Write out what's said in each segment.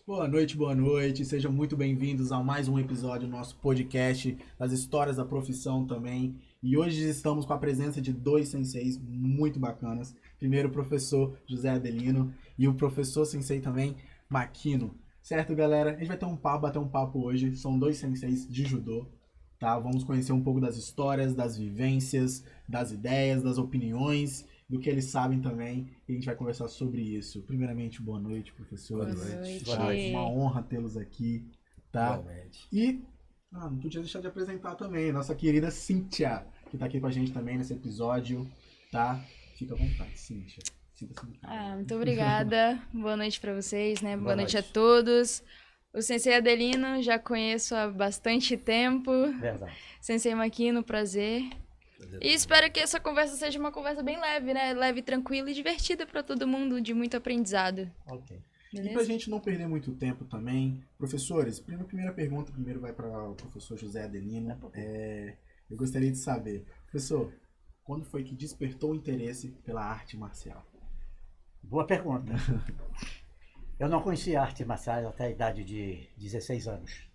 Boa noite. Sejam muito bem-vindos a mais um episódio do nosso podcast das histórias da profissão também. E hoje estamos com a presença de dois senseis muito bacanas. Primeiro o professor José Adelino e o professor sensei também, Makino. Certo, galera? A gente vai ter bater um papo hoje. São dois senseis de judô, tá? Vamos conhecer um pouco das histórias, das vivências, das ideias, das opiniões, do que eles sabem também, e a gente vai conversar sobre isso. Primeiramente, boa noite, professores. Boa noite. Tá? Uma honra tê-los aqui, tá? Igualmente. E não podia deixar de apresentar também a nossa querida Cíntia, que tá aqui com a gente também nesse episódio, tá? Fica à vontade, Cíntia. Muito obrigada. Boa noite pra vocês, né? Boa noite a noite. todos. O Sensei Adelino já conheço há bastante tempo. Verdade. Sensei Makino, prazer. E espero que essa conversa seja uma conversa bem leve, né? Leve, tranquila e divertida pra todo mundo, de muito aprendizado. Ok. E Beleza? pra gente não perder muito tempo também, professores, primeira pergunta, primeiro vai para o professor José Adelino. Eu gostaria de saber, professor, quando foi que despertou o interesse pela arte marcial? Boa pergunta. Eu não conhecia artes marciais até a idade de 16 anos.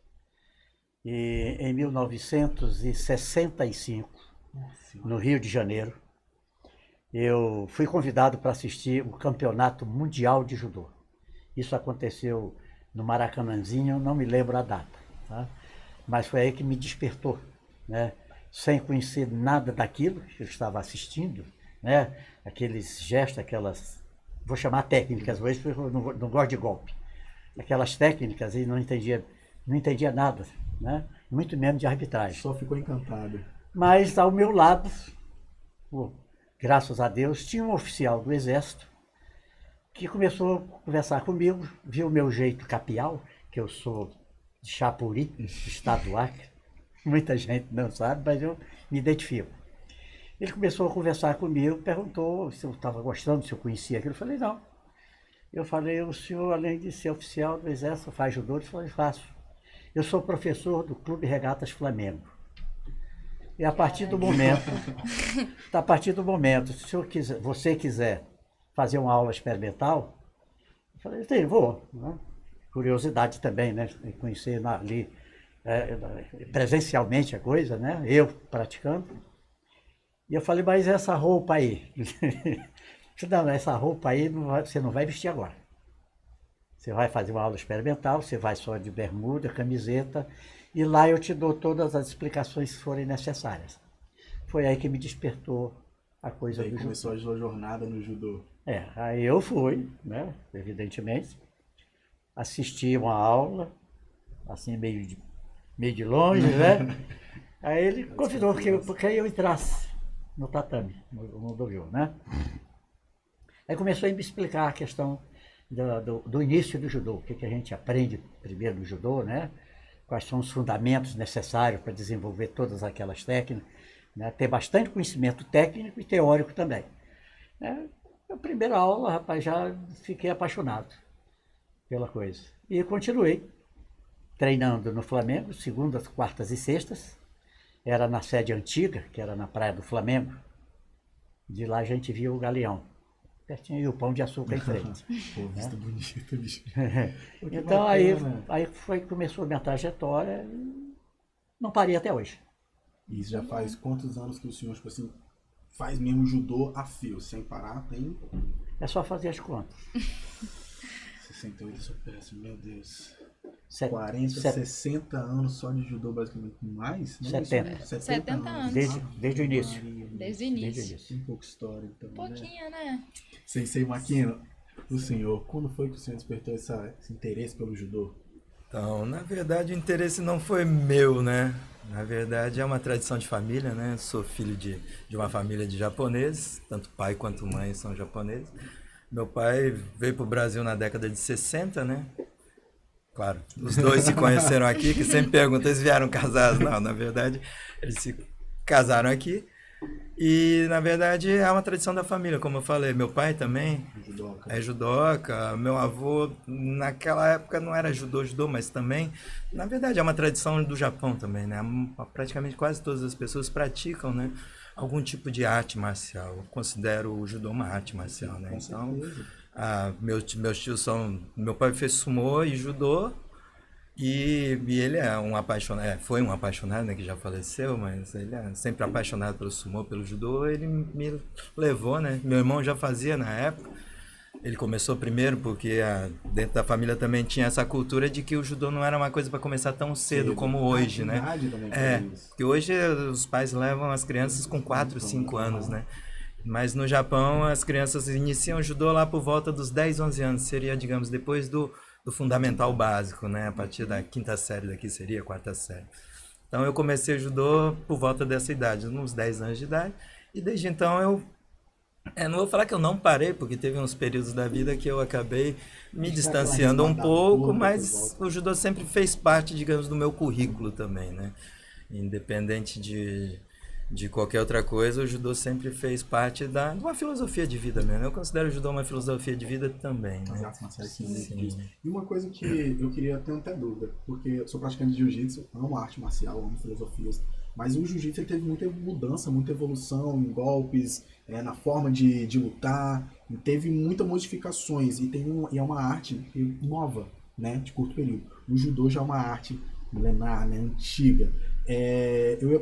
E em 1965, no Rio de Janeiro, eu fui convidado para assistir o Campeonato Mundial de Judô. Isso aconteceu no Maracanãzinho, não me lembro a data, tá? Mas foi aí que me despertou, né? Sem conhecer nada daquilo que eu estava assistindo, né? Aqueles gestos, aquelas, vou chamar técnicas hoje, porque eu não gosto de golpe. Aquelas técnicas e não entendia nada, né? Muito menos de arbitragem. Só ficou encantado. Mas ao meu lado, graças a Deus, tinha um oficial do Exército que começou a conversar comigo, viu o meu jeito capial, que eu sou de Chapuri, estado do Acre. Muita gente não sabe, mas eu me identifico. Ele começou a conversar comigo, perguntou se eu estava gostando, se eu conhecia aquilo. Eu falei, não. Eu falei, o senhor, além de ser oficial do Exército, faz judô? Ele falou, faço. Eu sou professor do Clube Regatas Flamengo. E a partir do momento, se você quiser fazer uma aula experimental, eu falei, vou. Né? Curiosidade também, né? Conhecer ali presencialmente a coisa, né? Eu praticando. E eu falei, mas essa roupa aí? Não, essa roupa aí você não vai vestir agora. Você vai fazer uma aula experimental, você vai só de bermuda, camiseta, e lá eu te dou todas as explicações que forem necessárias. Foi aí que me despertou a coisa do judô. Começou a sua jornada no judô. Aí eu fui, né, evidentemente, assisti uma aula, assim meio de longe, né? Aí ele convidou porque eu entrasse no tatame, no dojo, né? Aí começou a me explicar a questão do início do judô, o que a gente aprende primeiro no judô, né? Quais são os fundamentos necessários para desenvolver todas aquelas técnicas, né? Ter bastante conhecimento técnico e teórico também. Na primeira aula, rapaz, já fiquei apaixonado pela coisa. E continuei treinando no Flamengo, segundas, quartas e sextas. Era na sede antiga, que era na Praia do Flamengo. De lá a gente via o Galeão. Pertinho e o Pão de Açúcar em frente. Pô, vista bonita, bicho. Então aí começou a minha trajetória e não parei até hoje. E isso já faz quantos anos que o senhor, tipo assim, faz mesmo judô a fio, sem parar? Tem É só fazer as contas. 68, eu sou péssimo, meu Deus. 40, 60 anos só de judô, basicamente. Mais? Não, 70. 70 anos. Desde o início. Desde o início. Tem pouca história, então. Pouquinho, né? Sensei Makino, o senhor, quando foi que o senhor despertou esse interesse pelo judô? Então, na verdade, o interesse não foi meu, né? Na verdade, é uma tradição de família, né? Sou filho de uma família de japoneses, tanto pai quanto mãe são japoneses. Meu pai veio para o Brasil na década de 60, né? Claro, os dois se conheceram aqui, que sempre perguntam, eles vieram casados? Não, na verdade, eles se casaram aqui. E, na verdade, é uma tradição da família, como eu falei. Meu pai também é judoca. Meu avô, naquela época, não era judô, mas também, na verdade, é uma tradição do Japão também, né? Praticamente quase todas as pessoas praticam, né, algum tipo de arte marcial. Eu considero o judô uma arte marcial, né? Então, Meus tios são... Meu pai fez sumô e judô. E ele é um apaixonado, foi um apaixonado, né, que já faleceu, mas ele é sempre apaixonado pelo sumô, pelo judô. Ele me levou, né? Meu irmão já fazia na época. Ele começou primeiro porque dentro da família também tinha essa cultura de que o judô não era uma coisa para começar tão cedo como hoje, né? Porque hoje os pais levam as crianças com 4, 5 anos, né? Mas no Japão as crianças iniciam o judô lá por volta dos 10, 11 anos. Seria, digamos, depois do fundamental básico, né? A partir da 5ª série daqui seria a 4ª série. Então eu comecei o judô por volta dessa idade, uns 10 anos de idade. E desde então não vou falar que eu não parei, porque teve uns períodos da vida que eu acabei me distanciando um pouco, mas o judô sempre fez parte, digamos, do meu currículo também, né? Independente de qualquer outra coisa, o judô sempre fez parte de uma filosofia de vida mesmo. Eu considero o judô uma filosofia de vida também, né? As artes marciais sim. E uma coisa que eu queria ter até dúvida, porque eu sou praticante de jiu-jitsu, amo arte marcial, amo filosofias, mas o jiu-jitsu ele teve muita mudança, muita evolução em golpes, na forma de lutar, e teve muitas modificações, e é uma arte nova, né, de curto período. O judô já é uma arte milenar, né, antiga.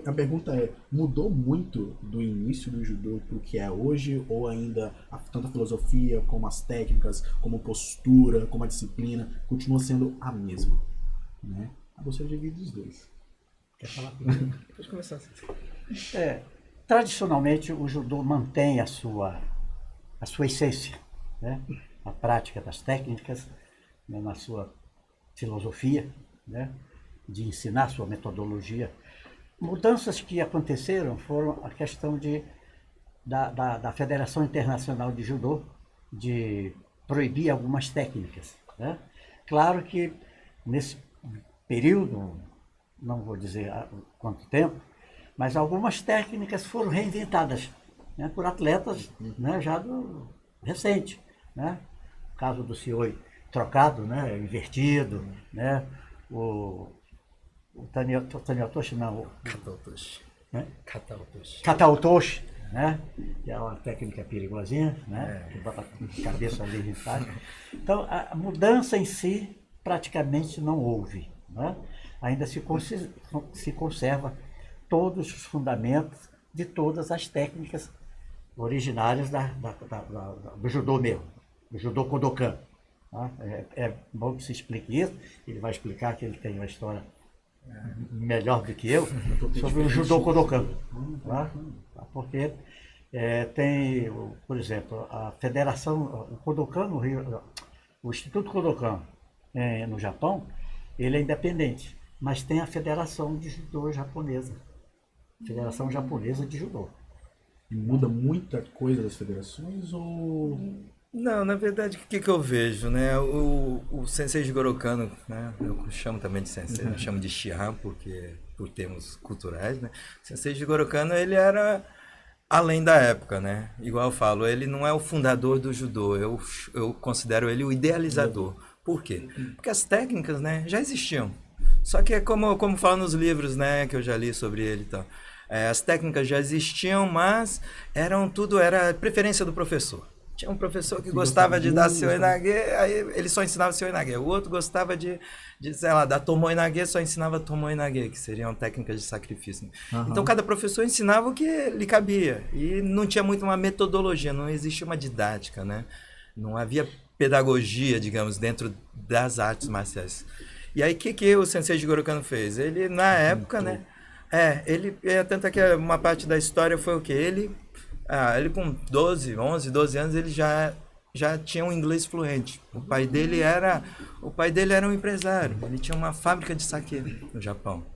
A pergunta mudou muito do início do judô para o que é hoje, ou ainda tanto a filosofia, como as técnicas, como a postura, como a disciplina, continua sendo a mesma, né? Você divide os dois. Quer falar primeiro? Pode começar. Tradicionalmente o judô mantém a sua essência, né? A prática das técnicas, né? Na sua filosofia, né? De ensinar sua metodologia. Mudanças que aconteceram foram a questão da Federação Internacional de Judô de proibir algumas técnicas, né? Claro que nesse período, não vou dizer há quanto tempo, mas algumas técnicas foram reinventadas, né, por atletas, né, já recente, né? O caso do Sioi trocado, né, invertido, né? O Taniotoshi, não, Kata Otoshi, né? Que é uma técnica perigosinha, né? Que bota a cabeça ali em cima. Então, a mudança em si praticamente não houve, né? Ainda se conserva todos os fundamentos de todas as técnicas originárias do judô mesmo, do judô Kodokan. Tá? É bom que se explique isso. Ele vai explicar que ele tem uma história melhor do que eu sobre o judô Kodokan, tá? Porque tem, por exemplo, a Federação, o Kodokan no Rio, o Instituto Kodokan no Japão, ele é independente, mas tem a Federação de Judô Japonesa, Federação Japonesa de Judô. E muda muita coisa das federações ou... Não, na verdade, o que eu vejo, né? O Sensei Jigoro Kano, né? Eu chamo também de Sensei, eu chamo de Shihan, por termos culturais, né? O Sensei Jigoro Kano, ele era além da época, né? Igual eu falo, ele não é o fundador do judô, eu considero ele o idealizador. Por quê? Porque as técnicas, né, já existiam. Só que é como fala nos livros, né, que eu já li sobre ele e tal. As técnicas já existiam, mas era preferência do professor. Tinha um professor que gostava de dar Seoi-nage, aí ele só ensinava Seoi-nage. O outro gostava de sei lá, dar Tomoe-nage, só ensinava Tomoe-nage, que seriam técnicas de sacrifício. Uhum. Então cada professor ensinava o que lhe cabia. E não tinha muito uma metodologia, não existia uma didática, né? Não havia pedagogia, digamos, dentro das artes marciais. E aí o que o Sensei Jigoro Kano fez? Ele, na época, né? Tanto é que uma parte da história foi o quê? Ele com 11, 12 anos, ele já tinha um inglês fluente. O pai dele era um empresário. Ele tinha uma fábrica de sake no Japão.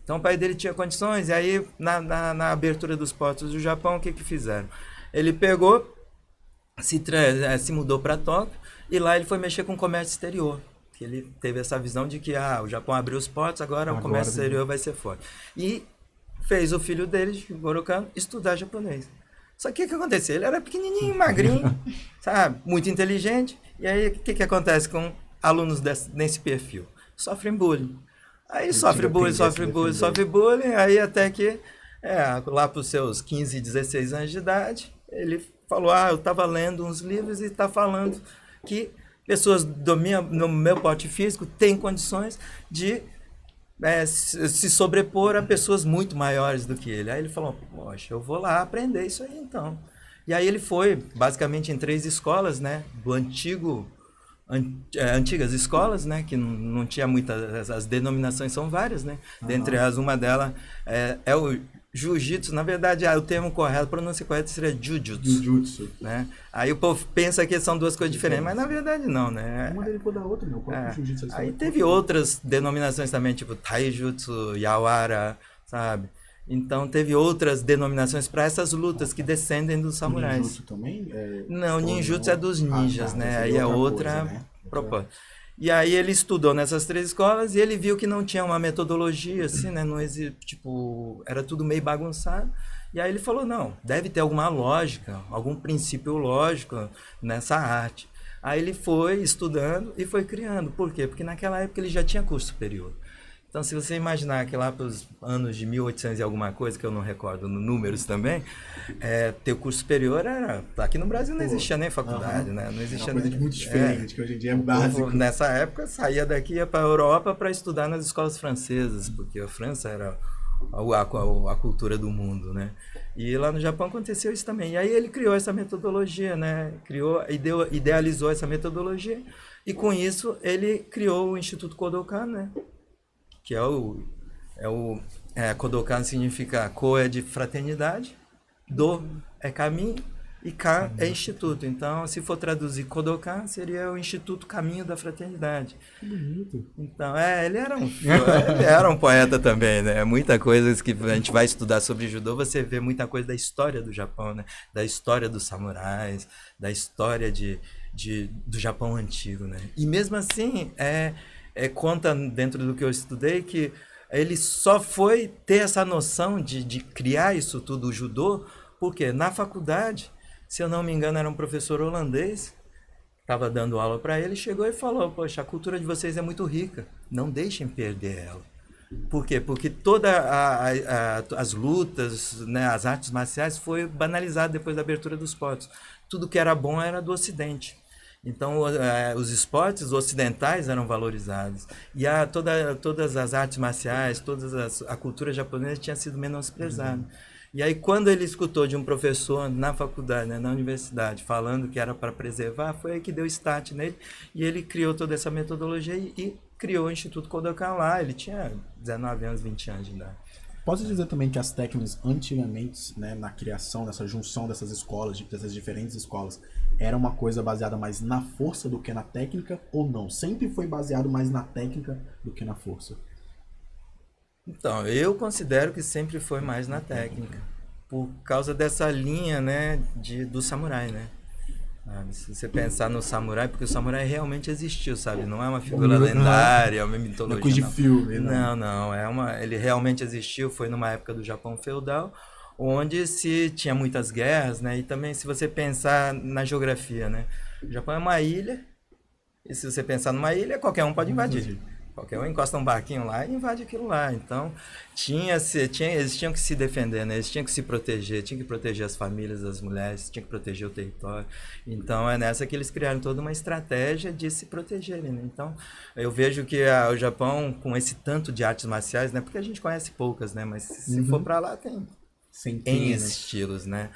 Então o pai dele tinha condições. E aí, na abertura dos portos do Japão, o que fizeram? Ele pegou, se mudou para Tóquio, e lá ele foi mexer com o comércio exterior. Ele teve essa visão de que o Japão abriu os portos, agora o comércio exterior vai ser forte. E fez o filho dele, Jigoro Kano, estudar japonês. Só que o que aconteceu? Ele era pequenininho, magrinho, sabe? Muito inteligente. E aí, o que acontece com alunos nesse perfil? Sofrem bullying. Aí sofre bullying, aí até que, lá para os seus 15, 16 anos de idade, ele falou, eu estava lendo uns livros e está falando que pessoas no meu porte físico têm condições de se sobrepor a pessoas muito maiores do que ele. Aí ele falou, poxa, eu vou lá aprender isso aí então. E aí ele foi, basicamente, em 3 escolas, né, do antigas escolas, né, que não tinha muitas, as denominações são várias, né, dentre as uma delas é o jiu-jitsu, na verdade, o termo correto, a pronúncia correta seria jiu-jitsu, né, aí o povo pensa que são 2 coisas diferentes, mas na verdade não, né. Uma derivou da outra, meu, o próprio jiu-jitsu. Aí teve outras denominações também, tipo taijutsu, yawara, sabe. Então teve outras denominações para essas lutas que descendem dos samurais. Ninjutsu também? Não, ninjutsu é dos ninjas, né? Aí é outra coisa, né? proposta. E aí ele estudou nessas 3 escolas e ele viu que não tinha uma metodologia, assim, né? Não tipo, era tudo meio bagunçado. E aí ele falou, não, deve ter alguma lógica, algum princípio lógico nessa arte. Aí ele foi estudando e foi criando. Por quê? Porque naquela época ele já tinha curso superior. Então, se você imaginar que lá para os anos de 1800 e alguma coisa, que eu não recordo números também, ter o curso superior era... Aqui no Brasil não existia nem faculdade, né? Não existia uma coisa muito diferente, que hoje em dia é básico. Nessa época, saía daqui e ia para a Europa para estudar nas escolas francesas, porque a França era a cultura do mundo, né? E lá no Japão aconteceu isso também. E aí ele criou essa metodologia, né? Idealizou essa metodologia e com isso ele criou o Instituto Kodokan, né? Que Kodokan significa Ko é de fraternidade, Do é caminho e Kan é instituto. Então, se for traduzir Kodokan, seria o Instituto Caminho da Fraternidade. Que bonito. Então, ele era um poeta também, né? Muita coisa que a gente vai estudar sobre judô, você vê muita coisa da história do Japão, né? Da história dos samurais, da história do Japão antigo, né? E mesmo assim, conta dentro do que eu estudei que ele só foi ter essa noção de criar isso tudo, o judô, porque na faculdade, se eu não me engano, era um professor holandês, estava dando aula para ele, chegou e falou, poxa, a cultura de vocês é muito rica, não deixem perder ela. Por quê? Porque todas as lutas, né, as artes marciais foi banalizado depois da abertura dos portos. Tudo que era bom era do Ocidente. Então, os esportes ocidentais eram valorizados. E todas as artes marciais, a cultura japonesa tinha sido menosprezada. E aí, quando ele escutou de um professor na faculdade, né, na universidade, falando que era para preservar, foi aí que deu start nele. E ele criou toda essa metodologia e criou o Instituto Kodokan lá. Ele tinha 19 anos, 20 anos de idade. Posso dizer também que as técnicas antigamente, né, na criação dessa junção dessas escolas, dessas diferentes escolas, era uma coisa baseada mais na força do que na técnica, ou não? Sempre foi baseado mais na técnica do que na força? Então, eu considero que sempre foi mais na técnica, por causa dessa linha, né, do samurai, né? Se você pensar no samurai, porque o samurai realmente existiu, sabe? Não é uma figura lendária, é uma mitologia. Não é coisa de filme, não. Ele realmente existiu, foi numa época do Japão feudal, onde se tinha muitas guerras, né? E também se você pensar na geografia, né? O Japão é uma ilha, e se você pensar numa ilha, qualquer um pode invadir. Qualquer um encosta um barquinho lá e invade aquilo lá. Então, eles tinham que se defender, né? Eles tinham que se proteger, tinham que proteger as famílias, as mulheres, tinham que proteger o território. Então, é nessa que eles criaram toda uma estratégia de se protegerem, né? Então, eu vejo que o Japão, com esse tanto de artes marciais, né? Porque a gente conhece poucas, né? Mas se for para lá, tem N estilos, né?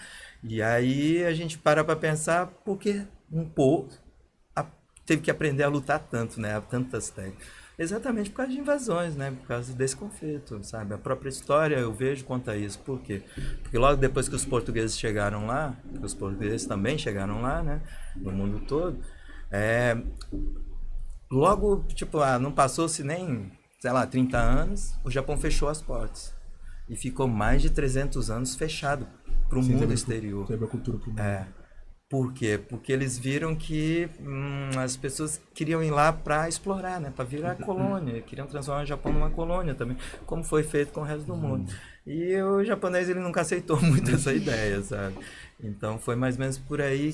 E aí a gente para pensar por que um povo teve que aprender a lutar tanto, né? Tantas técnicas. Exatamente por causa de invasões, né? Por causa desse conflito, sabe? A própria história, eu vejo, conta isso. Por quê? Porque logo depois que os portugueses chegaram lá, os portugueses também chegaram lá, né? No mundo todo, logo, tipo, não passou-se nem, sei lá, 30 anos, o Japão fechou as portas. E ficou mais de 300 anos fechado para o mundo exterior. Teve a cultura pro mundo. Por quê? Porque eles viram que as pessoas queriam ir lá para explorar, né? Para virar colônia, queriam transformar o Japão numa colônia também, como foi feito com o resto do mundo. E o japonês ele nunca aceitou muito essa ideia, sabe? Então foi mais ou menos por aí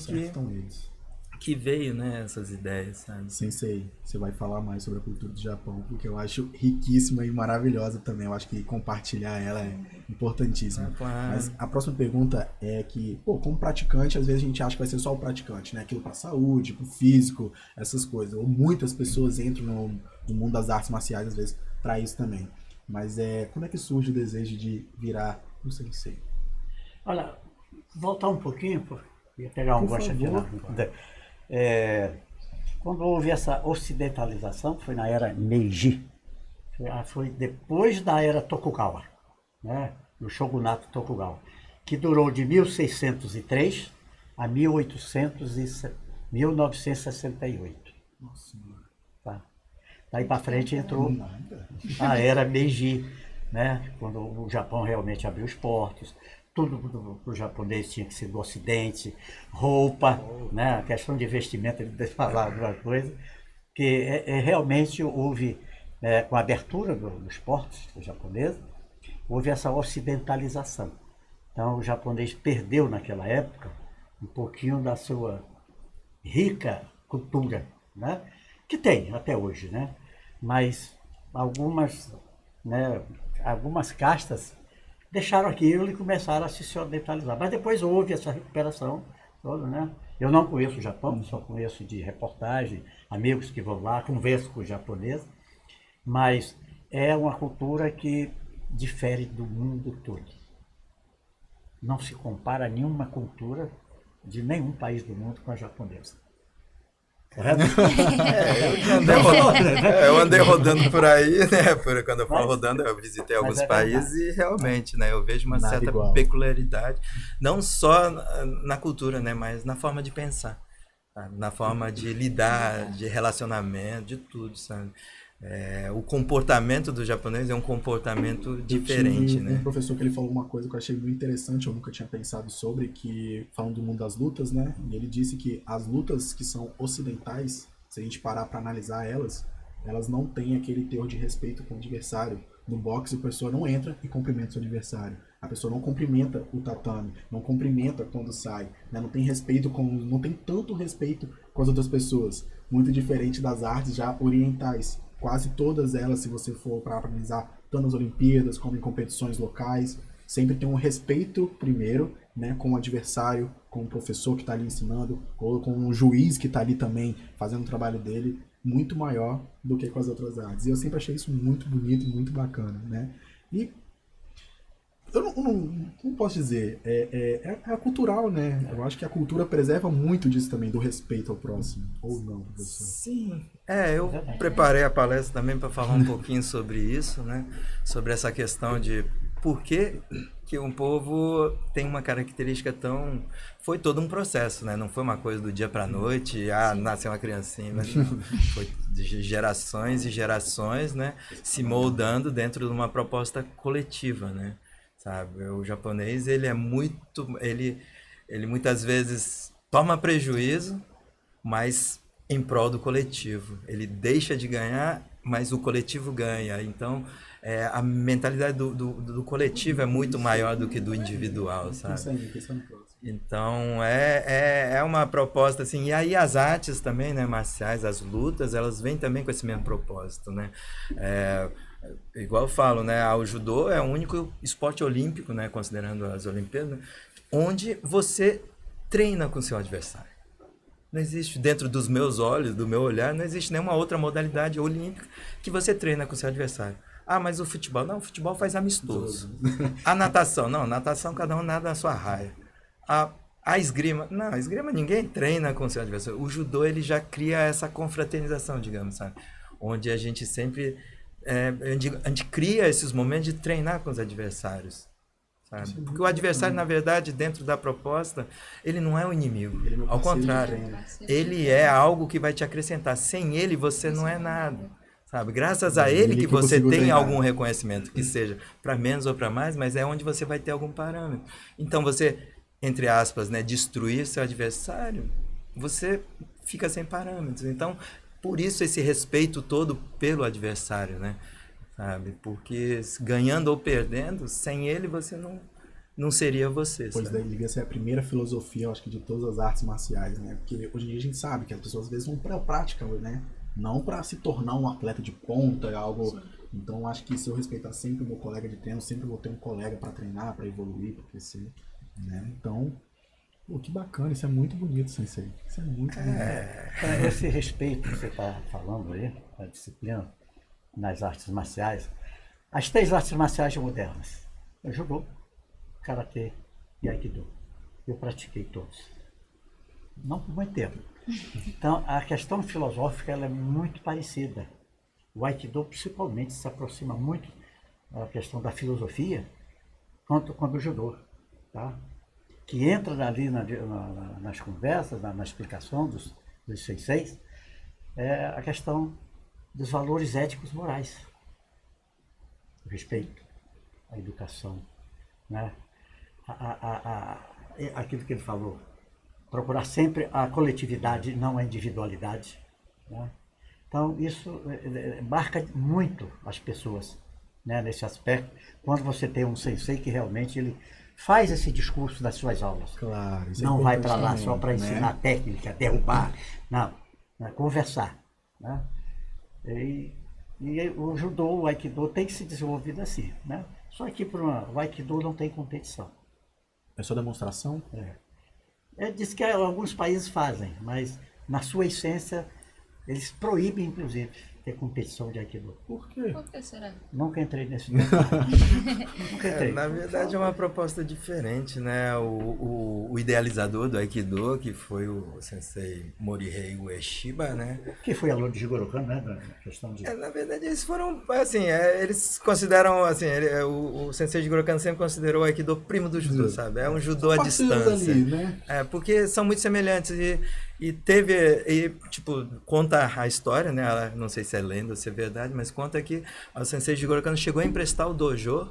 que veio, né, essas ideias, sabe? Sensei, você vai falar mais sobre a cultura do Japão, porque eu acho riquíssima e maravilhosa também. Eu acho que compartilhar ela é importantíssimo. Claro. Mas a próxima pergunta é que, pô, como praticante, às vezes a gente acha que vai ser só o praticante, né? Aquilo pra saúde, pro físico, essas coisas. Ou muitas pessoas entram no mundo das artes marciais, às vezes, pra isso também. Mas como é que surge o desejo de virar um sensei? Olha, voltar um pouquinho, ia pegar um Por gosto aqui. favor. Quando houve essa ocidentalização, foi na era Meiji, foi depois da era Tokugawa, né, do shogunato Tokugawa, que durou de 1603 a 1968. Nossa, Tá? Daí para frente entrou nada. a era Meiji, né, quando o Japão realmente abriu os portos. Tudo para o japonês tinha que ser do Ocidente, roupa, né? A questão de vestimenta, ele falava uma coisa, que realmente houve, com a abertura dos portos japoneses, houve essa ocidentalização. Então o japonês perdeu naquela época um pouquinho da sua rica cultura, né? Que tem até hoje, né? Mas algumas castas deixaram aquilo e começaram a se ocidentalizar. Mas depois houve essa recuperação toda, né? Eu não conheço o Japão, só conheço de reportagem, amigos que vão lá, converso com os japoneses, mas é uma cultura que difere do mundo todo. Não se compara nenhuma cultura de nenhum país do mundo com a japonesa. Correto? Eu andei rodando por aí, né? Quando eu falo rodando, eu visitei alguns países e realmente, né? Eu vejo uma Nada certa igual. peculiaridade, não só na cultura, né? Mas na forma de pensar, sabe? Na forma de lidar, de relacionamento, de tudo, sabe? O comportamento do japonês é um comportamento diferente, Tinha um né? professor que ele falou uma coisa que eu achei muito interessante, eu nunca tinha pensado sobre, que falando do mundo das lutas, né? E ele disse que as lutas que são ocidentais, se a gente parar para analisar elas não têm aquele teor de respeito com o adversário. No boxe, a pessoa não entra e cumprimenta o seu adversário. A pessoa não cumprimenta o tatame, não cumprimenta quando sai, né? Não tem respeito não tem tanto respeito com as outras pessoas. Muito diferente das artes já orientais. Quase todas elas, se você for para analisar, tanto nas Olimpíadas como em competições locais, sempre tem um respeito primeiro, né, com o adversário, com o professor que está ali ensinando, ou com o juiz que está ali também fazendo o trabalho dele, muito maior do que com as outras artes. E eu sempre achei isso muito bonito e muito bacana, né? E eu não posso dizer, é cultural, né? Eu acho que a cultura preserva muito disso também, do respeito ao próximo, ou não, professor? Sim, eu preparei a palestra também para falar um pouquinho sobre isso, né? Sobre essa questão de por que um povo tem uma característica tão... Foi todo um processo, né? Não foi uma coisa do dia para a noite, nasceu uma criancinha, mas não. Foi de gerações e gerações, né? Se moldando dentro de uma proposta coletiva, né? Sabe? O japonês, ele muitas vezes toma prejuízo, mas em prol do coletivo. Ele deixa de ganhar, mas o coletivo ganha. Então, a mentalidade do coletivo é muito maior do que do individual, sabe? Então, é uma proposta assim. E aí as artes também, né, marciais, as lutas, elas vêm também com esse mesmo propósito, né? Igual eu falo, né, o judô é o único esporte olímpico, né, considerando as Olimpíadas, né, onde você treina com seu adversário. Não existe, dentro dos meus olhos, do meu olhar, não existe nenhuma outra modalidade olímpica que você treina com seu adversário. Ah, mas o futebol? Não, o futebol faz amistoso. A natação? Não, natação cada um nada na sua raia. A esgrima? Não, a esgrima ninguém treina com seu adversário. O judô, ele já cria essa confraternização, digamos, sabe? Onde a gente sempre... a gente cria esses momentos de treinar com os adversários, sabe? Porque o adversário, na verdade, dentro da proposta, ele não é o inimigo. Ao contrário, ele é algo que vai te acrescentar. Sem ele, você não é nada, sabe? Graças a ele que você tem algum reconhecimento, que seja para menos ou para mais, mas é onde você vai ter algum parâmetro. Então, você, entre aspas, né, destruir seu adversário, você fica sem parâmetros. Então, por isso esse respeito todo pelo adversário, né? Sabe? Porque ganhando ou perdendo, sem ele você não seria você, Pois sabe? daí liga ser a primeira filosofia, eu acho que de todas as artes marciais, né? Porque hoje em dia a gente sabe que as pessoas às vezes vão pra prática, né? Não pra se tornar um atleta de ponta, algo. Sim. Então eu acho que se eu respeitar sempre o meu colega de treino, sempre vou ter um colega pra treinar, pra evoluir, pra crescer, né? Então, pô, que bacana, isso é muito bonito, Sensei. Isso é muito bonito. Esse respeito que você está falando aí, a disciplina nas artes marciais, as 3 artes marciais modernas, o judô, karatê e aikido. Eu pratiquei todos. Não por muito tempo. Então, a questão filosófica ela é muito parecida. O aikido, principalmente, se aproxima muito da questão da filosofia quanto o judô. Tá? Que entra ali nas conversas, na explicação dos senseis, é a questão dos valores éticos morais. O respeito, a educação, né? Aquilo que ele falou, procurar sempre a coletividade, não a individualidade. Né? Então, isso marca muito as pessoas, né, nesse aspecto, quando você tem um sensei que realmente ele faz esse discurso das suas aulas. Claro, isso é Não vai para lá importante só para também, né? ensinar técnica, derrubar. Não, é conversar. Né? E o judô, o aikido tem que se desenvolver assim. Né? Só que o aikido não tem competição. É só demonstração? Diz que alguns países fazem, mas na sua essência eles proíbem, inclusive, ter competição de aikido. Por quê? Por que será? Nunca entrei nesse Nunca entrei. Na verdade é uma proposta diferente, né? O idealizador do Aikido, que foi o sensei Morihei Ueshiba, né? Que foi aluno de Jigoro Kano, né? Da questão de... Na verdade eles foram, assim, eles consideram, assim, o sensei Jigoro Kano sempre considerou o Aikido primo do judô, sabe? É um judô à Parceiros distância. ali, né? Porque são muito semelhantes tipo, conta a história, né? Não sei se é lenda ou se é verdade, mas conta que o sensei Jigoro Kano chegou a emprestar o dojo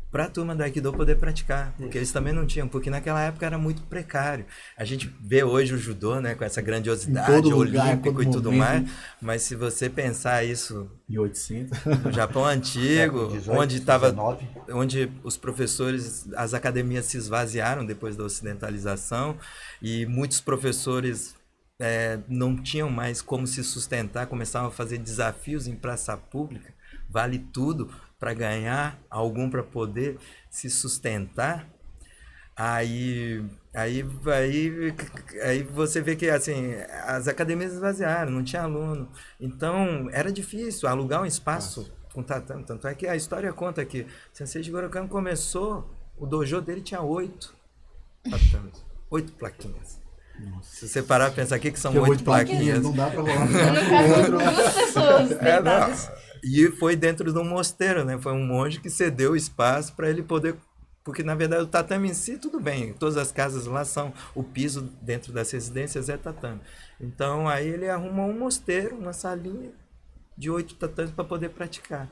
para a turma do Aikido poder praticar, porque eles também não tinham, porque naquela época era muito precário. A gente vê hoje o judô, né, com essa grandiosidade, Em todo lugar, olímpico todo e tudo momento. mais, mas se você pensar isso E 800. no Japão antigo, Século XVIII, onde estava, XIX. onde os professores, as academias se esvaziaram depois da ocidentalização e muitos professores não tinham mais como se sustentar, começavam a fazer desafios em praça pública, vale tudo para ganhar, algum para poder se sustentar. Aí você vê que assim, as academias esvaziaram, não tinha aluno. Então era difícil alugar um espaço com tatame. Tanto é que a história conta que o Sensei Jigoro Kano começou, o dojo dele tinha 8 tatames, 8 plaquinhas. Nossa. Se você parar e pensar, o que são Porque 8 plaquinhas? não dá pra rolar No caso, duas pessoas Não. deitadas. E foi dentro de um mosteiro, né? Foi um monge que cedeu o espaço para ele poder. Porque, na verdade, o tatame em si, tudo bem. Todas as casas lá são. O piso dentro das residências é tatame. Então, aí ele arrumou um mosteiro, uma salinha de 8 tatames para poder praticar.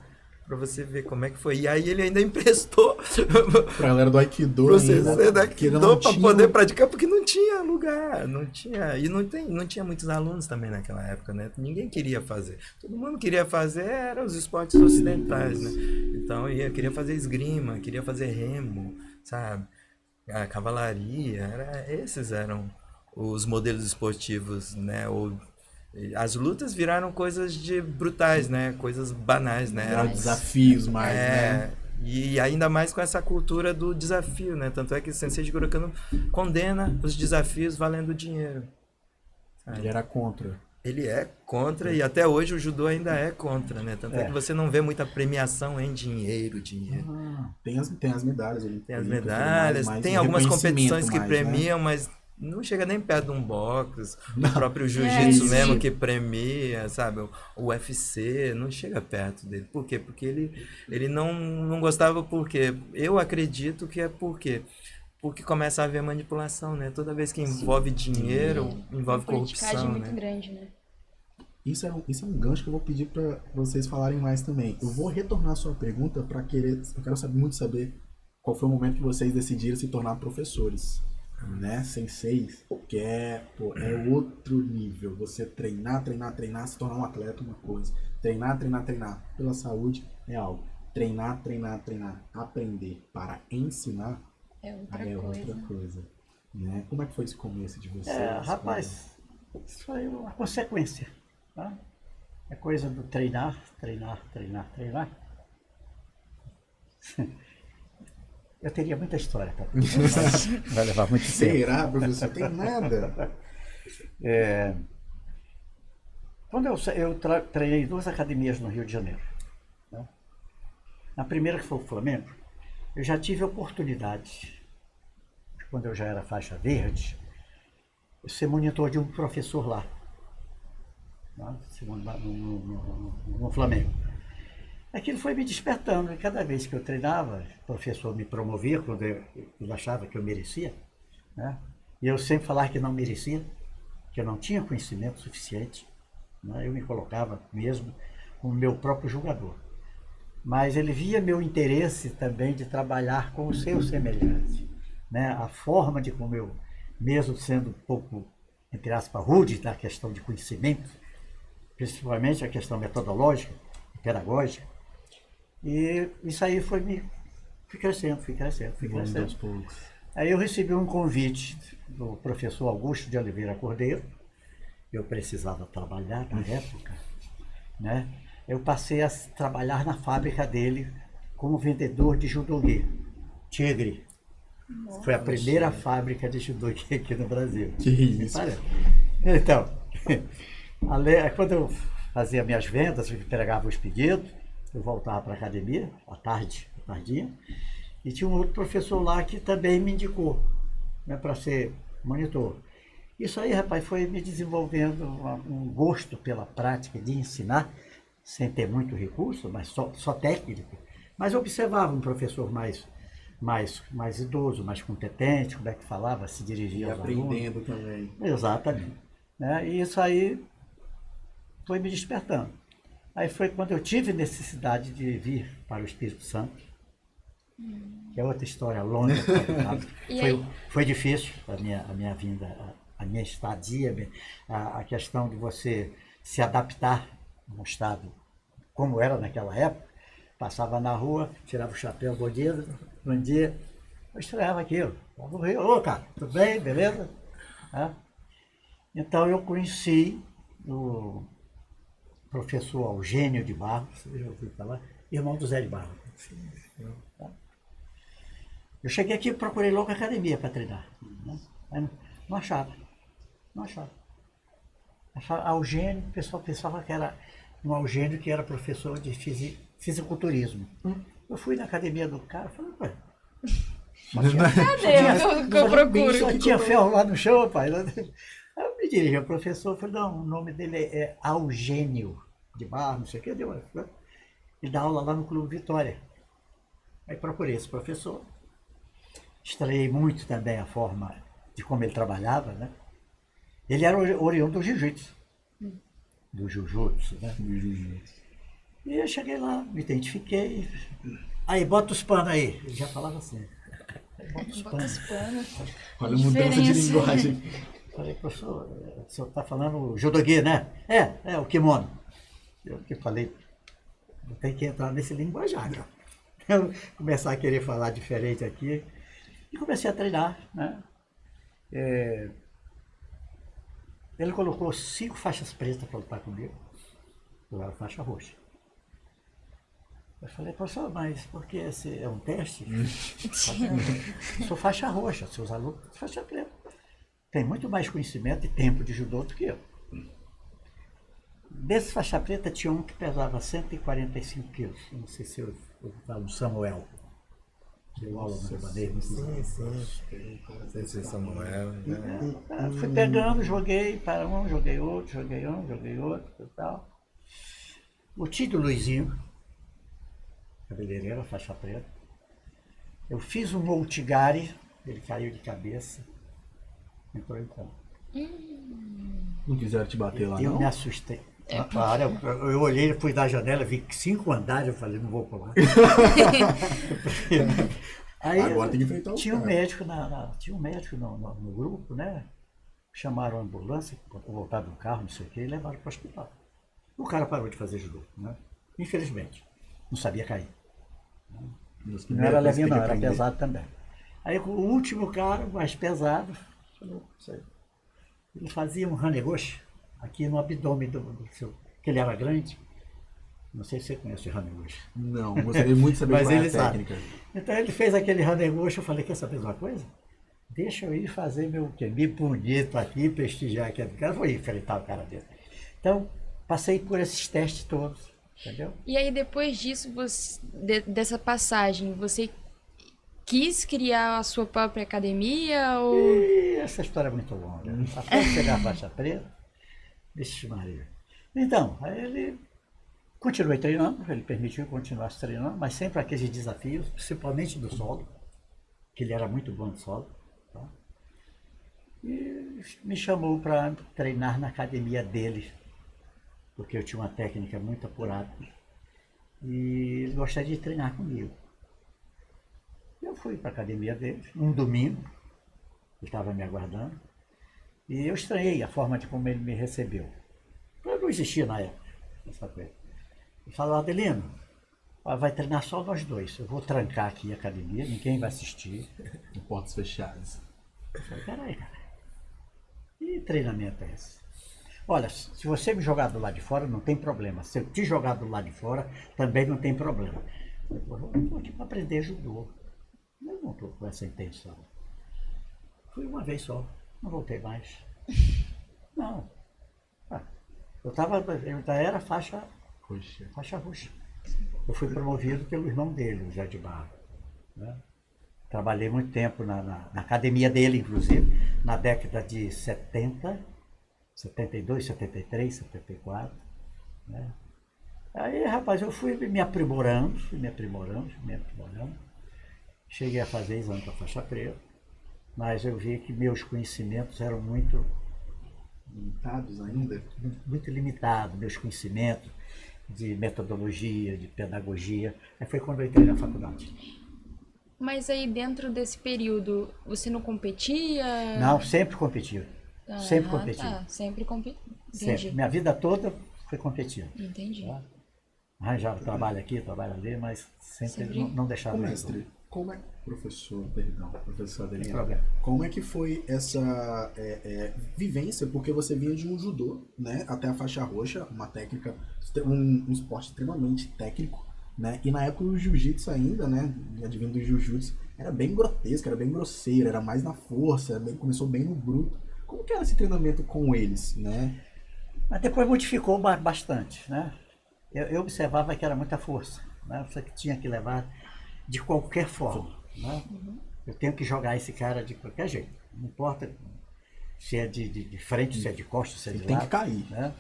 Para você ver como é que foi. E aí ele ainda emprestou pra galera do Aikido para ainda, você da que não Aikido para tinha- poder praticar, porque não tinha lugar, não tinha. E não tinha muitos alunos também naquela época, né? Ninguém queria fazer. Todo mundo queria fazer eram os esportes ocidentais, né? Então queria fazer esgrima, queria fazer remo, sabe? A cavalaria, esses eram os modelos esportivos, né? As lutas viraram coisas brutais, né? Coisas banais, né? Eram desafios mais, né? E ainda mais com essa cultura do desafio, né? Tanto é que o Sensei Jigoro Kano condena os desafios valendo dinheiro. sabe? Ele era contra. Ele é contra e até hoje o judô ainda é contra, né? Tanto é que você não vê muita premiação em dinheiro. Ah, tem as medalhas ali. Tem as medalhas, tem algumas competições que premiam, mas não chega nem perto de um boxe, o próprio jiu-jitsu isso. mesmo que premia, sabe? O UFC não chega perto dele. Por quê? Porque ele não gostava, por quê? Eu acredito que é porque começa a haver manipulação, né? Toda vez que envolve dinheiro, envolve Uma politicagem corrupção, muito né? grande, né? Isso é um gancho que eu vou pedir para vocês falarem mais também. Eu vou retornar a sua pergunta para eu quero muito saber qual foi o momento que vocês decidiram se tornar professores, né? Senseis, que é outro nível. Você treinar, se tornar um atleta, uma coisa. Treinar pela saúde é algo. Treinar, aprender para ensinar É outra Aí é coisa. outra coisa. Né? Como é que foi esse começo de vocês? Rapaz, isso foi uma consequência. Tá? É coisa do treinar, treinar, treinar, treinar. Eu teria muita história, tá? Vai levar muito tempo. Será, professor? Tem nada. Quando eu treinei 2 academias no Rio de Janeiro. Né? Na primeira, que foi o Flamengo, eu já tive a oportunidade, quando eu já era faixa verde, de ser monitor de um professor lá, né? No Flamengo. Aquilo foi me despertando, e cada vez que eu treinava, o professor me promovia quando ele achava que eu merecia, né? E eu sempre falava que não merecia, que eu não tinha conhecimento suficiente, né? Eu me colocava mesmo como meu próprio jogador. Mas ele via meu interesse também de trabalhar com o seu semelhante, né? A forma de como eu, mesmo sendo um pouco, entre aspas, rude na questão de conhecimento, principalmente a questão metodológica, pedagógica, e isso aí fui crescendo, fui crescendo. Aos poucos. Aí eu recebi um convite do professor Augusto de Oliveira Cordeiro. Eu precisava trabalhar na época, né? Eu passei a trabalhar na fábrica dele como vendedor de judogi, Tigre. Nossa. Foi a primeira fábrica de judogi aqui no Brasil. Que isso. Então, quando eu fazia minhas vendas, eu entregava os pedidos, eu voltava para a academia, à tardinha, e tinha um outro professor lá que também me indicou, né, para ser monitor. Isso aí, rapaz, foi me desenvolvendo um gosto pela prática de ensinar, sem ter muito recurso, mas só técnico. Mas eu observava um professor mais idoso, mais competente, como é que falava, se dirigia E aos aprendendo também. Exatamente. Né? E isso aí foi me despertando. Aí foi quando eu tive necessidade de vir para o Espírito Santo, que é outra história longa. Foi difícil a minha vinda, a minha estadia, a questão de você se adaptar no estado como era naquela época. Passava na rua, tirava o chapéu, bom dia, eu estranhava aquilo. Ô, cara, tudo bem, beleza? Então eu conheci o professor Eugênio de Barros, você já ouviu falar? Irmão do Zé de Barros. Eu cheguei aqui e procurei logo a academia para treinar. Né? Mas não achava. Eugênio, o pessoal pensava que era um Eugênio que era professor de fisiculturismo. Eu fui na academia do cara e falei, ué. Cadê o que eu procuro? Só tinha ferro lá no chão, pai. Aí eu me dirigi ao professor, falei, não, o nome dele é Eugênio de Barros, não sei o que, ele dá aula lá no Clube Vitória. Aí procurei esse professor, estranhei muito também a forma de como ele trabalhava, né? Ele era oriundo do jiu-jitsu, né? E eu cheguei lá, me identifiquei, aí bota os panos aí, ele já falava assim. Bota os panos. Olha a mudança de linguagem. Falei, professor, o senhor está falando judogi, né? É o kimono. Eu que falei, eu tenho que entrar nesse linguajar, cara. Eu começar a querer falar diferente aqui. E comecei a treinar, né? Ele colocou 5 faixas pretas para lutar comigo. Eu era faixa roxa. Eu falei, professor, mas porque esse é um teste? Eu sou faixa roxa, seus alunos faixa preta. Tem muito mais conhecimento e tempo de judô do que eu. Desse faixa preta tinha um que pesava 145 quilos. Não sei se eu falo do Samuel. Deu aula no Ribaneiro. Esse Samuel. Fui pegando, joguei para um, joguei outro e tal. O tio do Luizinho, cabeleireiro, faixa preta. Eu fiz um outigari, ele caiu de cabeça. Entrou em coma. Não quiseram te bater lá, Eu não? me assustei. Eu olhei, fui da janela, vi 5 andares, eu falei, não vou pular. Aí Agora tem que enfrentar o tinha um cara. médico, tinha um médico no grupo, né? Chamaram a ambulância, voltaram no carro, não sei o quê, e levaram para o hospital. O cara parou de fazer judô, né? Infelizmente. Não sabia cair. Não era levinho não, era pesado também. Aí o último cara, o mais pesado, falou, ele fazia um hanegoshi aqui no abdômen do seu, que ele era grande. Não sei se você conhece o hanegoshi. Não, gostaria muito de saber Mas qual é ele a sabe. técnica. Então ele fez aquele hanegoshi, eu falei, quer saber de uma coisa? Deixa eu ir fazer meu me bonito aqui, prestigiar aquele cara, vou enfrentar o cara dele. Então, passei por esses testes todos, entendeu? E aí, depois disso, dessa passagem, você quis criar a sua própria academia ou... E essa história é muito longa. Até chegar a faixa preta, vixe Maria. Então, aí ele continuei treinando, ele permitiu que eu continuasse treinando, mas sempre aqueles desafios, principalmente do solo, que ele era muito bom de solo. Tá? E me chamou para treinar na academia dele, porque eu tinha uma técnica muito apurada. E ele gostaria de treinar comigo. Eu fui para a academia dele, um domingo, ele estava me aguardando, e eu estranhei a forma de como ele me recebeu. Eu não existia na época, essa coisa. Ele falou, Adelino, vai treinar só nós dois, eu vou trancar aqui a academia, ninguém vai assistir. Com portas fechadas. Eu falei, peraí, cara, que treinamento é esse? Olha, se você me jogar do lado de fora, não tem problema. Se eu te jogar do lado de fora, também não tem problema. Eu estou aqui para aprender judô. Eu não estou com essa intenção. Fui uma vez só, não voltei mais. Não. Eu ainda era faixa roxa. Eu fui promovido pelo irmão dele, o Zé de Barro. Né? Trabalhei muito tempo na academia dele, inclusive, na década de 70, 72, 73, 74. Né? Aí, rapaz, eu fui me aprimorando. Cheguei a fazer exame para faixa preta, mas eu vi que meus conhecimentos eram muito limitados ainda? Muito limitados, meus conhecimentos de metodologia, de pedagogia. Aí foi quando eu entrei na faculdade. Mas aí dentro desse período, você não competia? Não, sempre competi. Sempre competi. Tá, sempre competi. Sempre. Entendi. Minha vida toda foi competindo. Entendi. Tá? Arranjava trabalho aqui, trabalho ali, mas sempre não deixava Ô, de mestre, como é, professor Sem Adelino, problema. como é que foi essa vivência? Porque você vinha de um judô, né, até a faixa roxa, uma técnica, um esporte extremamente técnico, né, e na época o jiu-jitsu ainda, né, advindo do jiu-jitsu, era bem grotesco, era bem grosseiro, era mais na força, começou bem no bruto. Como que era esse treinamento com eles, né? Mas depois modificou bastante, né? Eu observava que era muita força, né? Você tinha que levar de qualquer forma, né? Eu tenho que jogar esse cara de qualquer jeito, não importa se é de frente, se é de costas, se é de Ele tem lado. que cair. Né?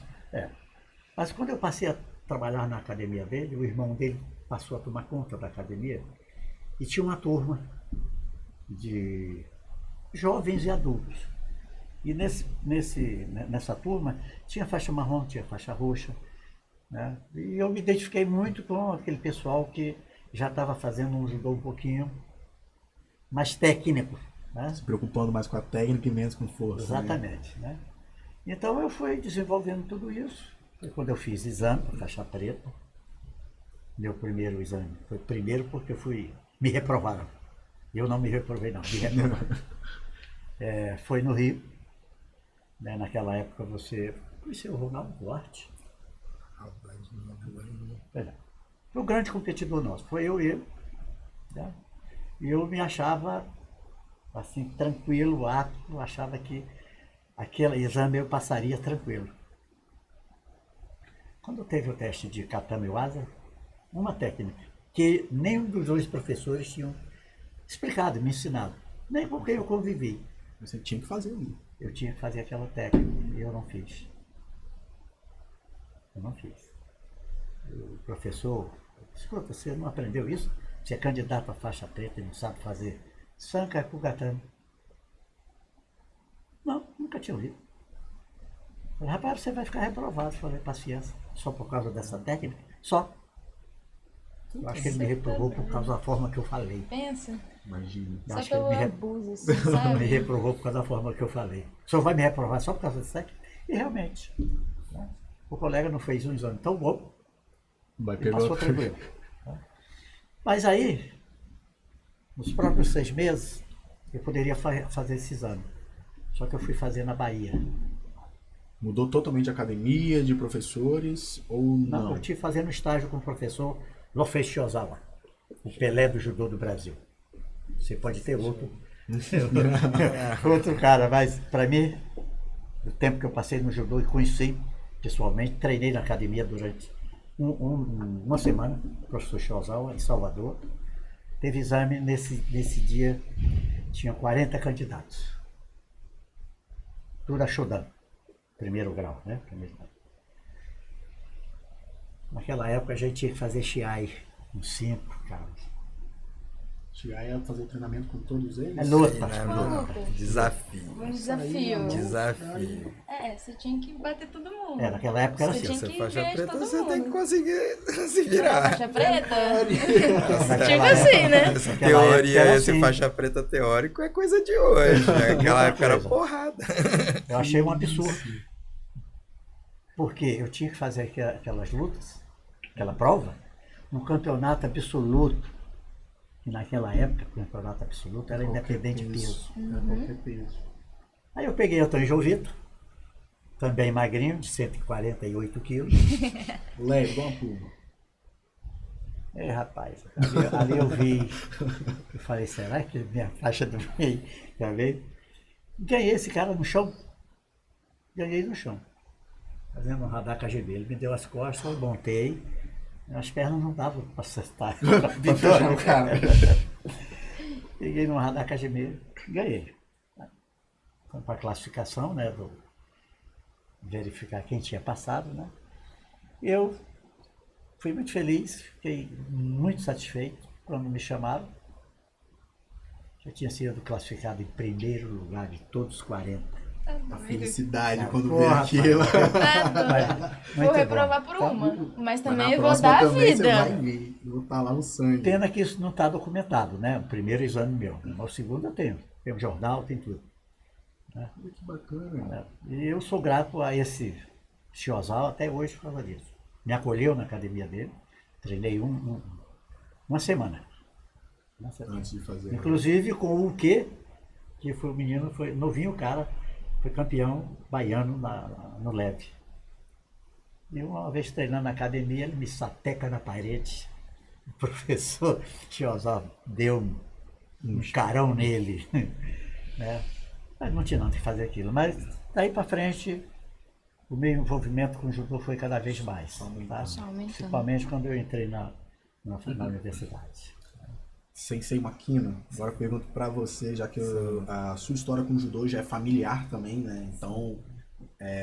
Mas quando eu passei a trabalhar na academia dele, o irmão dele passou a tomar conta da academia e tinha uma turma de jovens e adultos. E nessa turma tinha faixa marrom, tinha faixa roxa. Né? E eu me identifiquei muito com aquele pessoal que já estava fazendo um judô um pouquinho mais técnico. Né? Se preocupando mais com a técnica e menos com força. Exatamente. Né? Então eu fui desenvolvendo tudo isso. Foi quando eu fiz exame, faixa preta. Meu primeiro exame foi primeiro porque me reprovaram. Eu não me reprovei, não, me reprovaram. Foi no Rio. Né? Naquela época você conheceu o Ronaldo Duarte. Foi um grande competidor nosso, foi eu e ele. Né? E eu me achava assim, tranquilo, apto, achava que aquele exame eu passaria tranquilo. Quando teve o teste de Katama e Waza, uma técnica que nenhum dos dois professores tinham explicado, me ensinado, nem com quem eu convivi. Você tinha que fazer ali. Eu tinha que fazer aquela técnica e eu não fiz. O professor, escuta, você não aprendeu isso? Você é candidato a faixa preta e não sabe fazer Sanka Kugatami. Não, nunca tinha ouvido. Falei, rapaz, você vai ficar reprovado. Falei, paciência, só por causa dessa técnica? Só. Eu acho que ele me reprovou por causa da forma que eu falei. Pensa. Imagina. Eu Só acho que ele pelo me abuso, assim, me sabe? reprovou por causa da forma que eu falei. O senhor vai me reprovar só por causa dessa técnica? E realmente, né? O colega não fez um exame tão bom, e passou tranquilo. Mas aí, nos próprios 6 meses, eu poderia fazer esse exame. Só que eu fui fazer na Bahia. Mudou totalmente de academia, de professores, ou não? Eu tive fazendo estágio com o professor Lofei Shiozawa, o Pelé do judô do Brasil. Você pode ter outro cara, mas para mim, o tempo que eu passei no judô e conheci pessoalmente, treinei na academia durante uma semana, o professor Shiozawa, em Salvador. Teve exame nesse dia, tinha 40 candidatos. Tudo a Shodan, primeiro grau, né? Primeiro grau. Naquela época a gente tinha que fazer Shiai, uns 5 caras. Shiai é fazer treinamento com todos eles? É luta. Desafio. Um desafio. Desafio. Você tinha que bater todo mundo. Naquela época era Você assim. tinha Você que faixa ver de preta, todo você tem que mundo. conseguir se virar. Faixa preta? Naquela Tipo época- assim, né? Essa Naquela teoria, época era esse assim. faixa preta teórico é coisa de hoje. Naquela época era coisa. porrada. Eu achei um absurdo. Porque eu tinha que fazer aquelas lutas, aquela prova, num campeonato absoluto. E naquela época, o campeonato absoluto era independente de peso. Qualquer peso. Aí eu peguei o Antônio Jovito, também magrinho, de 148 quilos. Leve, igual uma pluma. Rapaz, ali eu vi, eu falei, será que minha faixa do meio, já veio? Ganhei esse cara no chão. Ganhei no chão. Fazendo um radar KGB. Ele me deu as costas, eu montei. As pernas não davam para acertar. Deixa o cara. Peguei no radar KGB, ganhei. Foi para a classificação, né? Verificar quem tinha passado, né? Eu fui muito feliz, fiquei muito satisfeito quando me chamaram. Já tinha sido classificado em primeiro lugar de todos os 40. A felicidade Cara, quando vê porra, aquilo. Vou reprovar por Então, uma, mas Mas também na eu vou próxima dar a também você vai vida. ver. Eu vou estar lá no sangue. Pena que isso não está documentado, né? O primeiro exame meu. O segundo eu tenho. Tem um jornal, tem tudo. Olha que bacana. E eu sou grato a esse Shiozawa até hoje por causa disso. Me acolheu na academia dele. Treinei uma semana. Antes de fazer. Inclusive com o que foi o menino, foi novinho, o cara, foi campeão baiano no leve. E uma vez treinando na academia, ele me sapeca na parede. O professor Shiozawa deu um carão nele. Né? Mas não tinha nada que fazer aquilo. Mas daí para frente, o meu envolvimento com o judô foi cada vez mais. Tá? Aumentando. Principalmente quando eu entrei na universidade. Sensei Makino, agora eu pergunto pra você, já que a sua história com o judô já é familiar também, né? Então,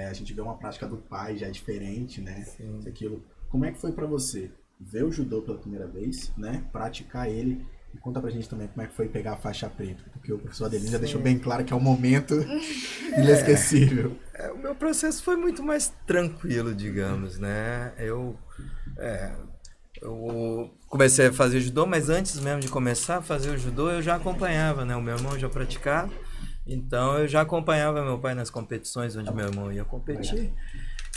a gente vê uma prática do pai já é diferente, né? Isso, aquilo. Como é que foi pra você ver o judô pela primeira vez, né? Praticar ele. E conta pra gente também como é que foi pegar a faixa preta, porque o professor Adelino já deixou bem claro que é um momento inesquecível. O meu processo foi muito mais tranquilo, digamos, né? Eu comecei a fazer judô, mas antes mesmo de começar a fazer o judô, eu já acompanhava, né? O meu irmão já praticava, então eu já acompanhava meu pai nas competições onde meu irmão ia competir.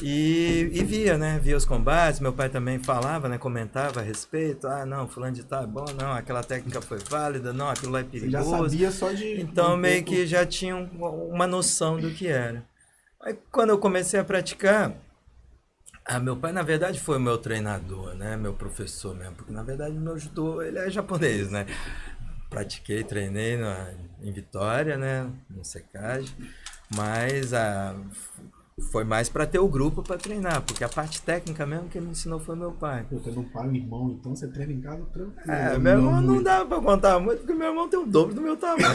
E via, né? Via os combates, meu pai também falava, né? Comentava a respeito, não, fulano de tal é bom, não, aquela técnica foi válida, não, aquilo lá é Você já perigoso. sabia só de... Então meio que já tinha uma noção do que era. Aí quando eu comecei a praticar, meu pai na verdade foi o meu treinador, né? Meu professor mesmo, porque na verdade o meu judô, ele é japonês, né? Pratiquei, treinei em Vitória, né? No Secage, mas foi mais para ter o grupo para treinar, porque a parte técnica mesmo que me ensinou foi meu pai. Eu tendo um pai e um irmão, então você treina em casa tranquilo. Meu irmão não dá pra contar muito, porque meu irmão tem o dobro do meu tamanho.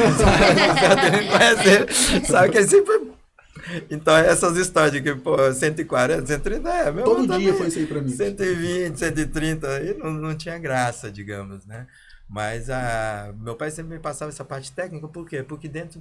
Sabe que ele sempre... Então essas histórias de que, 140, 130, meu Todo irmão dia também, foi isso aí pra mim. 120, 130, aí não tinha graça, digamos, né? Mas meu pai sempre me passava essa parte técnica, por quê? Porque dentro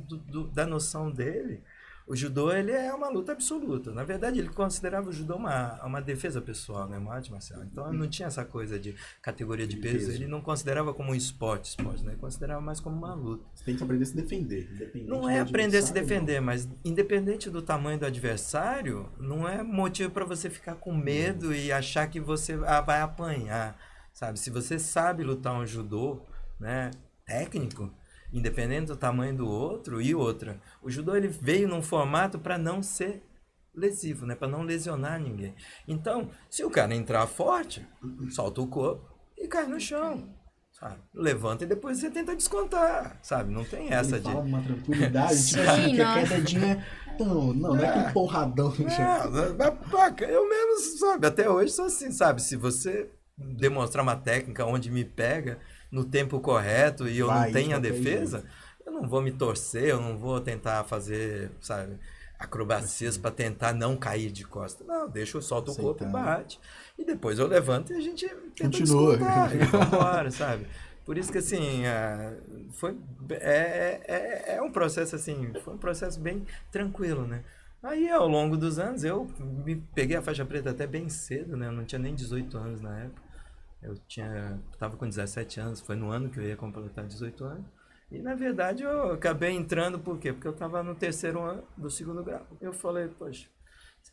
da noção dele, o judô ele é uma luta absoluta. Na verdade, ele considerava o judô uma defesa pessoal, né? Uma arte marcial. Então, não tinha essa coisa de categoria de peso. Ele não considerava como um esporte, né? Ele considerava mais como uma luta. Você tem que aprender a se defender. Não é aprender a se defender, mas independente do tamanho do adversário, não é motivo para você ficar com medo e achar que você vai apanhar, sabe? Se você sabe lutar um judô, né, técnico, independente do tamanho do outro. E outra, o judô ele veio num formato para não ser lesivo, né? Para não lesionar ninguém. Então, se o cara entrar forte, solta o corpo e cai no chão. Sabe? Levanta e depois você tenta descontar, sabe? Não tem essa Ele de... fala uma tranquilidade, tipo Sim, assim, que a nossa. quedadinha não é que porradão no chão. Eu mesmo, sabe? Até hoje sou assim, sabe? Se você demonstrar uma técnica onde me pega no tempo correto e eu Vai, não tenho a de qualquer defesa, eu não vou me torcer, eu não vou tentar fazer, sabe, acrobacias para tentar não cair de costas. Não, deixa eu solto o corpo e Aceitando. bate. E depois eu levanto e a gente tenta Continua. descontar e vambora, sabe? Por isso que assim, foi um processo assim, foi um processo bem tranquilo, né? Aí ao longo dos anos eu me peguei a faixa preta até bem cedo, né? Eu não tinha nem 18 anos na época. Tava com 17 anos, foi no ano que eu ia completar 18 anos. E na verdade eu acabei entrando por quê? Porque eu tava no terceiro ano do segundo grau. Eu falei, poxa,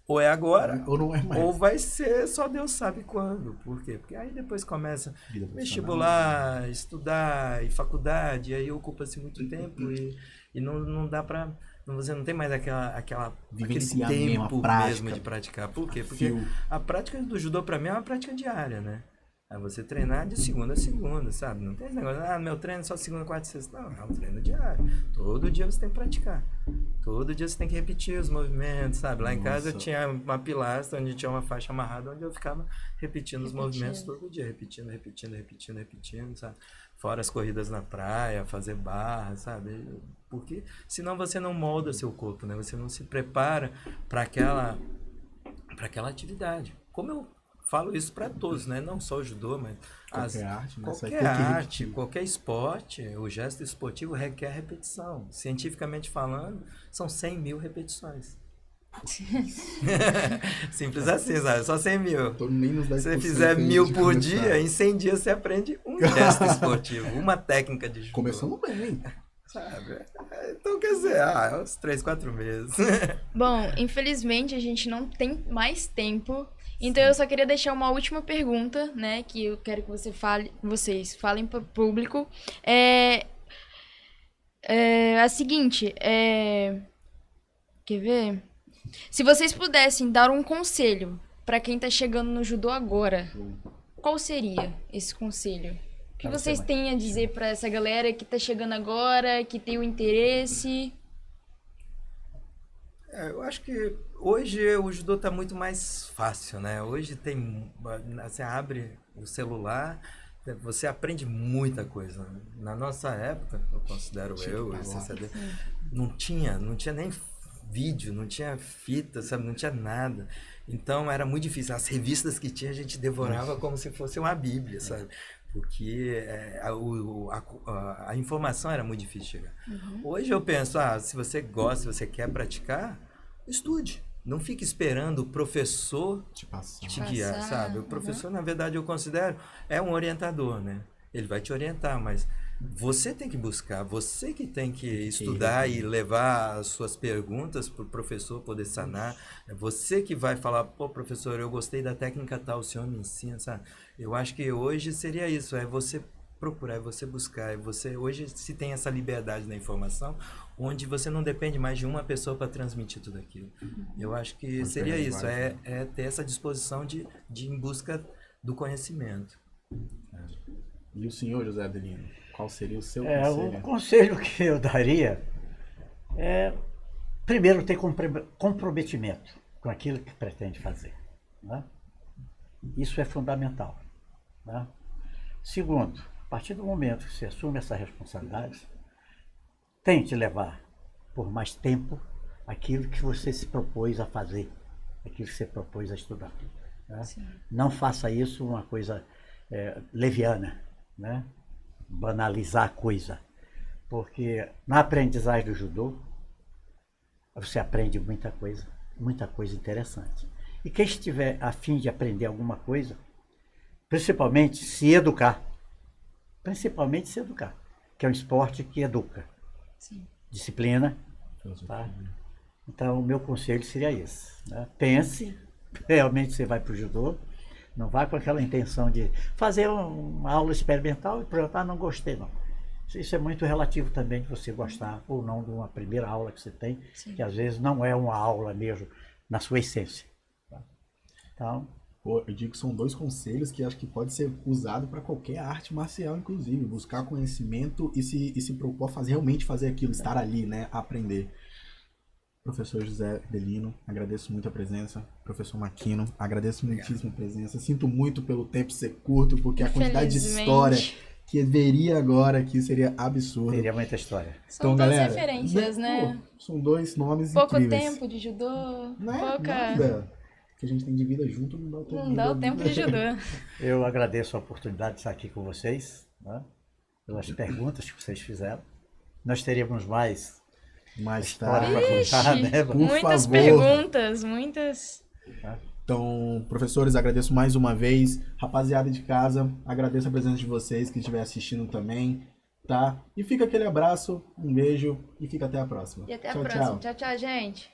ou é agora, Ou não é mais. ou vai ser só Deus sabe quando. Por quê? Porque aí depois começa Vida profissional. vestibular, estudar e faculdade, e aí ocupa-se muito tempo e não dá pra. Você não tem mais aquele Vivenciar mesmo a tempo prática. mesmo de praticar. Por quê? Porque Fio. a prática do judô pra mim é uma prática diária, né? É você treinar de segunda a segunda, sabe? Não tem esse negócio, meu treino é só segunda, quarta e sexta. Não, é um treino diário. Todo dia você tem que praticar. Todo dia você tem que repetir os movimentos, sabe? Lá em casa eu Nossa. tinha uma pilastra onde tinha uma faixa amarrada, onde eu ficava repetindo os movimentos todo dia. Repetindo, sabe? Fora as corridas na praia, fazer barra, sabe? Porque senão você não molda seu corpo, né? Você não se prepara para aquela atividade. Como eu falo isso para todos, né? Não só o judô, mas Qualquer arte, né? Você vai qualquer ter que arte, repetir. qualquer esporte, o gesto esportivo requer repetição. Cientificamente falando, são 100 mil repetições. Simples assim, sabe? Só 100 mil. Tô nem nos 10% Se você fizer aí 1000 de por começar. dia, em 100 dias você aprende um gesto esportivo, uma técnica de judô. Começamos bem. Sabe? Então, quer dizer, uns 3, 4 meses. Bom, infelizmente a gente não tem mais tempo. Então eu só queria deixar uma última pergunta, né? Que eu quero que vocês falem para o público. A seguinte, quer ver? Se vocês pudessem dar um conselho para quem tá chegando no judô agora, qual seria esse conselho? O que vocês têm a dizer para essa galera que tá chegando agora, que tem o interesse? Eu acho que hoje o judô está muito mais fácil, né? Hoje você abre o celular, você aprende muita coisa. Na nossa época, eu considero não tinha nem vídeo, não tinha fita, sabe? Não tinha nada. Então era muito difícil. As revistas que tinha a gente devorava como se fosse uma bíblia, sabe? Porque a informação era muito difícil de chegar. Hoje eu penso, se você gosta, se você quer praticar, estude. Não fique esperando o professor te guiar, sabe? O professor, na verdade, eu considero, é um orientador, né? Ele vai te orientar, mas você tem que buscar, você que tem que estudar e levar as suas perguntas para o professor poder sanar. É você que vai falar, pô, professor, eu gostei da técnica tal, o senhor me ensina, sabe? Eu acho que hoje seria isso, é você procurar, é você buscar, hoje se tem essa liberdade da informação, onde você não depende mais de uma pessoa para transmitir tudo aquilo. Eu acho que seria isso, é ter essa disposição de ir em busca do conhecimento. E o senhor, José Adelino, qual seria o seu O conselho? conselho que eu daria é, primeiro, ter comprometimento com aquilo que pretende fazer, né? Isso é fundamental, né? Segundo, a partir do momento que você assume essa responsabilidade, tente levar por mais tempo aquilo que você se propôs a fazer, aquilo que você propôs a estudar, né? Não faça isso uma coisa leviana, né? Banalizar a coisa, porque na aprendizagem do judô você aprende muita coisa interessante. E quem estiver a fim de aprender alguma coisa, principalmente se educar, que é um esporte que educa. Sim. Disciplina, tá? Então o meu conselho seria esse, né? Pense, realmente você vai para o judô, não vá com aquela intenção de fazer uma aula experimental e pronto, não gostei não. Isso é muito relativo também de você gostar ou não de uma primeira aula que você tem, Sim. que às vezes não é uma aula mesmo na sua essência. Tá? Então, Pô, eu digo que são 2 conselhos que acho que pode ser usado para qualquer arte marcial, inclusive. Buscar conhecimento e se propor a fazer, realmente fazer aquilo, estar ali, né? Aprender. Professor José Delino, agradeço muito a presença. Professor Maquino, agradeço muitíssimo a presença. Sinto muito pelo tempo ser curto, porque a quantidade de história que veria agora aqui seria absurda. teria muita história. São Então, duas galera, referências, né? Pô, são 2 nomes Pouco incríveis. tempo de judô, Não é pouca... nada. Que a gente tem de vida junto, não dá o tempo Não dá o tempo de judô. Eu agradeço a oportunidade de estar aqui com vocês, né? Pelas perguntas que vocês fizeram. Nós teríamos mais Tarde. história para contar, né? Por Muitas favor. perguntas, muitas... Então, professores, agradeço mais uma vez. Rapaziada de casa, agradeço a presença de vocês que estiver assistindo também, tá? E fica aquele abraço, um beijo e fica até a próxima. E até a Tchau, próxima. tchau. Tchau, tchau, gente.